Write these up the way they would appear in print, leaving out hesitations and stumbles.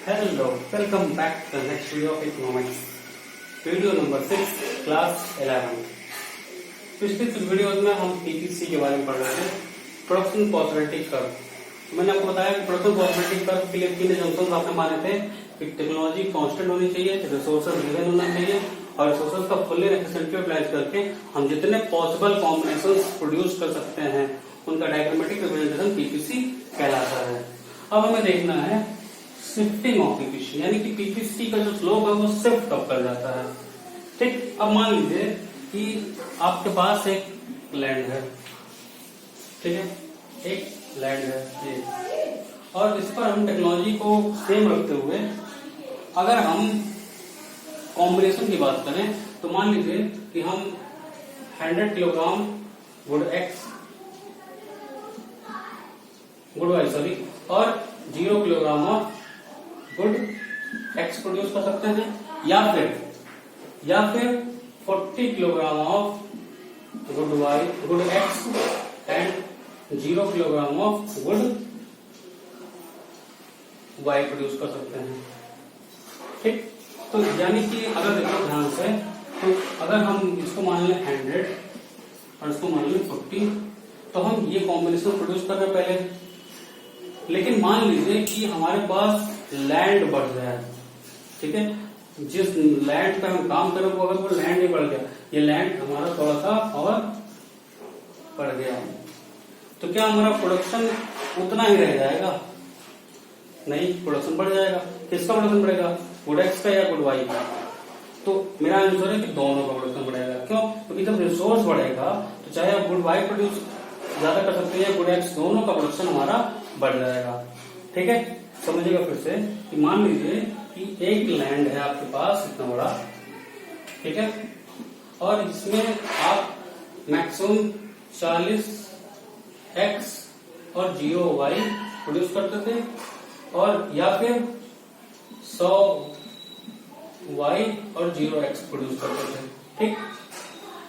Hello, welcome back to the next video of economics. Video number 6, class 11। पिछले videos में हम PPC के बारे में पढ़ रहे थे, प्रोडक्शन पॉसिबिलिटी कर्व। मैंने आपको बताया कि प्रोडक्शन पॉसिबिलिटी कर्व के लिए 3 एजम्पशंस आपने माने थे कि टेक्नोलॉजी कांस्टेंट होनी चाहिए, रिसोर्सेज गिवन होना चाहिए और रिसोर्सेज का फुल्ली एफिशिएंटली यूटिलाइज करके हम जितने पॉसिबल कॉम्बिनेशंस प्रोड्यूस कर सकते हैं उनका डायग्रामेटिक रिप्रेजेंटेशन पीपीसी कहलाता है। अब हमें देखना है शिफ्टिंग ऑफ पीपीसी, यानी कि पीपीसी का जो स्लोप है वो शिफ्ट कब कर जाता है। ठीक, अब मान लीजिए कि आपके पास एक लैंड है, ठीक है, एक लैंड है ये, और इस पर हम टेक्नोलॉजी को सेम रखते हुए अगर हम कॉम्बिनेशन की बात करें तो मान लीजिए कि हम 100 किलोग्राम गुड वाई और 0 kilogram of good X produce कर सकते हैं, या फिर 40 kilogram of good X and 0 kilogram of good Y produce कर सकते हैं। ठीक, तो यानी कि अगर देखो ध्यान से, तो अगर हम इसको मान लें 100 और इसको मान लें 40, तो हम ये कॉम्बिनेशन प्रोड्यूस कर रहे हैं पहले। लेकिन मान लीजिए कि हमारे पास लैंड बढ़ जाए, ठीक है, जिस लैंड पे हम काम करें वो अगर वो लैंड ही बढ़ गया, ये लैंड हमारा थोड़ा सा और बढ़ गया, तो क्या हमारा प्रोडक्शन उतना ही रह जाएगा? नहीं, प्रोडक्शन बढ़ जाएगा। किसका प्रोडक्शन बढ़ेगा? गुड एक्स का या गुड वाई का? तो मेरा आंसर है कि दोनों का प्रोडक्शन बढ़ेगा। क्यों? क्योंकि जब रिसोर्स बढ़ेगा तो चाहे आप गुड वाई प्रोड्यूस ज्यादा कर सकते हैं या गुड एक्स, दोनों का प्रोडक्शन हमारा बढ़ जाएगा। ठीक है, समझिएगा फिर से कि मान लीजिए कि एक लैंड है आपके पास इतना बड़ा, ठीक है, और इसमें आप मैक्सिमम 40 एक्स और 0 वाई प्रोड्यूस करते थे, और या फिर 100 वाई और 0 एक्स प्रोड्यूस करते थे। ठीक,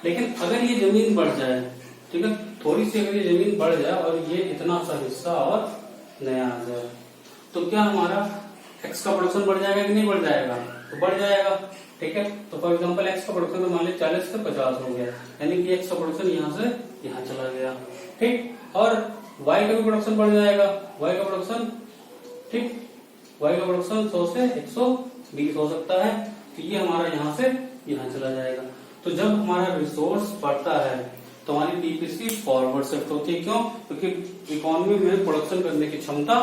लेकिन अगर ये जमीन बढ़ जाए, ठीक है, थोड़ी सी अगर ये जमीन बढ़ जाए और ये इतना सा हिस्सा और नया आ जाए, तो क्या हमारा एक्स का प्रोडक्शन बढ़ जाएगा कि नहीं बढ़ जाएगा? तो बढ़ जाएगा। ठीक है, तो फॉर एग्जांपल एक्स का प्रोडक्शन तो मान लीजिए 40 से 50 हो गया, यानी कि एक्स का प्रोडक्शन यहाँ से यहाँ चला गया। ठीक, और वाई का भी प्रोडक्शन बढ़ जाएगा, वाई का प्रोडक्शन, ठीक, वाई का प्रोडक्शन 100 से 120 हो सकता है, तो ये हमारा यहाँ से यहाँ चला जाएगा। तो जब हमारा रिसोर्स बढ़ता है तो हमारी पीपीसी फॉरवर्ड शिफ्ट होती है। क्यों? क्योंकि इकोनॉमी में प्रोडक्शन करने की क्षमता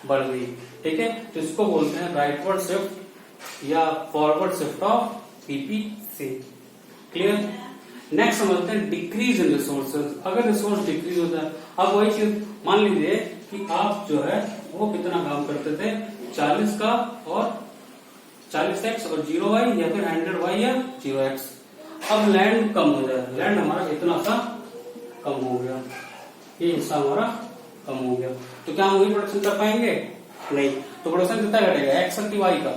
बढ़ गई। ठीक है, तो इसको बोलते हैं राइटवर्ड शिफ्ट या forward shift of PPC. Clear? Next समझते हैं डिक्रीज इन रिसोर्सेज। अगर रिसोर्स डिक्रीज हो जाए, अब वही चीज मान लीजिए कि आप जो है वो कितना काम करते थे, 40 का और 40 एक्स और 0 वाई, या फिर 100 वाई या 0 एक्स। अब लैंड कम हो जाए, लैंड हमारा इतना सा कम हो गया, ये हिस्सा हमारा कम हो गया, तो क्या हम वही प्रोडक्शन कर पाएंगे? नहीं। तो प्रोडक्शन कितना घटेगा, एक्स और वाई का?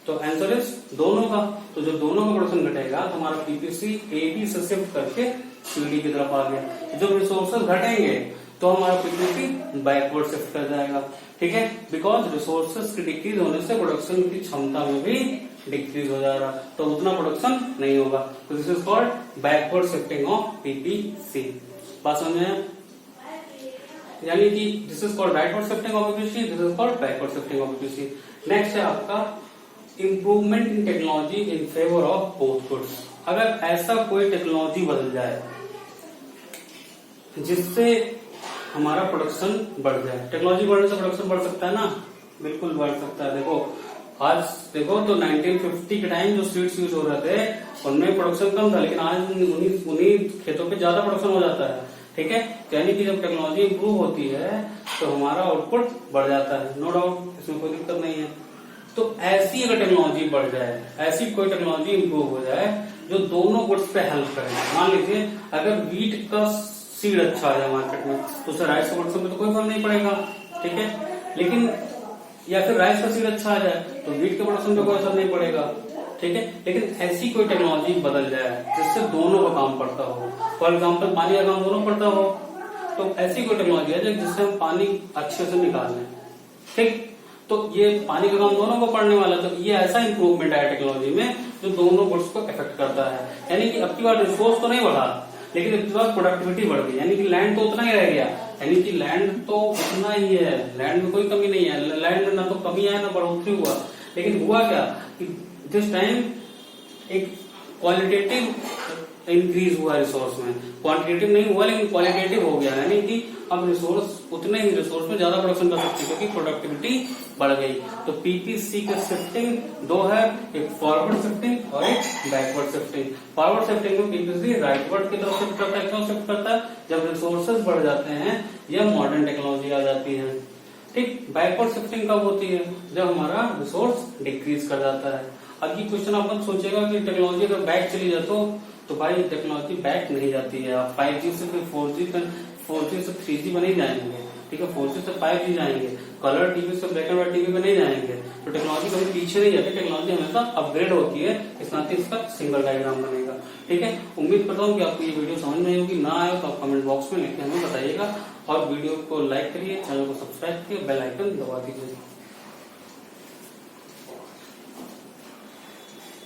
तो आंसर इज दोनों का। तो जब दोनों का प्रोडक्शन घटेगा तो हमारा पीपीसी एबी से शिफ्ट करके सीडी की तरफ आ गया। जब रिसोर्सेज घटेंगे तो हमारा पीपीसी बैकवर्ड शिफ्ट कर जाएगा। ठीक है, बिकॉज रिसोर्सेज की डिक्रीज होने से प्रोडक्शन की क्षमता में भी डिक्रीज हो जाएगा, तो उतना प्रोडक्शन नहीं होगा। तो this is called backward shifting of PPC. बात समझ में? यानी कि this is called rightward shifting of PPC, this is called backward shifting of PPC. Next है आपका improvement in technology in favour of both goods. अगर ऐसा कोई टेक्नोलॉजी बदल जाए जिससे हमारा प्रोडक्शन बढ़ जाए, टेक्नोलॉजी बढ़ने से प्रोडक्शन बढ़ सकता है ना? बिल्कुल बढ़ सकता है। देखो आज देखो तो 1950 के टाइम जो सीड्स यूज हो रहे थे उनमें प्रोडक्शन कम था, लेकिन आज उन्हीं खेतों पे ज्यादा प्रोडक्शन हो जाता है। ठीक है, यानी कि जब टेक्नोलॉजी इंप्रूव होती है तो हमारा आउटपुट बढ़ जाता है, नो डाउट, इसमें कोई दिक्कत नहीं है। तो ऐसी अगर टेक्नोलॉजी बढ़ जाए, ऐसी कोई टेक्नोलॉजी इंप्रूव हो जाए जो दोनों गुड्स पे हेल्प करे। मान लीजिए अगर वीट का सीड अच्छा आ जाए मार्केट में, तो उससे राइस के प्रोडक्शन में तो कोई फर्क नहीं पड़ेगा। ठीक है, लेकिन या फिर राइस का सीड अच्छा आ जाए तो वीट के प्रोडक्शन पे कोई असर नहीं पड़ेगा। ठीक है, लेकिन ऐसी कोई टेक्नोलॉजी बदल जाए जिससे दोनों का काम पड़ता हो, फॉर एग्जाम्पल पानी का काम दोनों पड़ता हो, तो ऐसी कोई टेक्नोलॉजी है जिससे हम पानी अच्छे से निकाल लें। ठीक, तो ये पानी का काम दोनों को पड़ने वाला है। तो ये ऐसा इंप्रूवमेंट है टेक्नोलॉजी में जो दोनों गुड्स को इफेक्ट करता है। यानी कि अब की बार रिसोर्स तो नहीं बढ़ा, लेकिन अब की बार प्रोडक्टिविटी बढ़ गई। यानी कि लैंड तो उतना ही रह गया, यानी कि लैंड तो उतना ही है, लैंड में कोई कमी नहीं है, लैंड में ना तो कमी आया ना बढ़ोतरी हुआ। लेकिन हुआ क्या कि दिस टाइम एक क्वालिटेटिव इंक्रीज हुआ रिसोर्स में, क्वांटिटेटिव नहीं हुआ लेकिन क्वालिटेटिव हो गया। यानी कि अब रिसोर्स उतने ही रिसोर्स में ज्यादा प्रोडक्शन कर सकते हैं क्योंकि प्रोडक्टिविटी बढ़ गई। तो पीपीसी का शिफ्टिंग दो है, एक फॉरवर्ड शिफ्टिंग और एक बैकवर्ड शिफ्टिंग। फॉरवर्ड शिफ्टिंग में पीपीसी राइटवर्ड की तरफ शिफ्ट करता है। क्यों शिफ्ट करता है? जब रिसोर्सेज बढ़ जाते हैं या मॉडर्न टेक्नोलॉजी आ जाती है। ठीक, बैकवर्ड शिफ्टिंग कब होती है? जब हमारा रिसोर्स डिक्रीज कर जाता है। अब ये क्वेश्चन आप सोचेगा कि टेक्नोलॉजी अगर बैक चली जाए तो भाई टेक्नोलॉजी बैक नहीं जाती है। आप 5G से फिर 4G से 3G में नहीं जाएंगे, ठीक है, 4G से 5G जाएंगे, कलर टीवी से ब्लैक एंड व्हाइट टीवी में नहीं जाएंगे। तो टेक्नोलॉजी कभी पीछे नहीं जाती, टेक्नोलॉजी हमेशा अपग्रेड होती है। इस नाते इसका सिंगल डायग्राम बनेगा। ठीक है, उम्मीद करता हूँ कि आपको ये वीडियो समझ में आई होगी। ना आए तो आप कमेंट बॉक्स में लिख के हमें बताइएगा और वीडियो को लाइक करिए, चैनल को सब्सक्राइब करिए, बेल आइकन दबा दीजिए।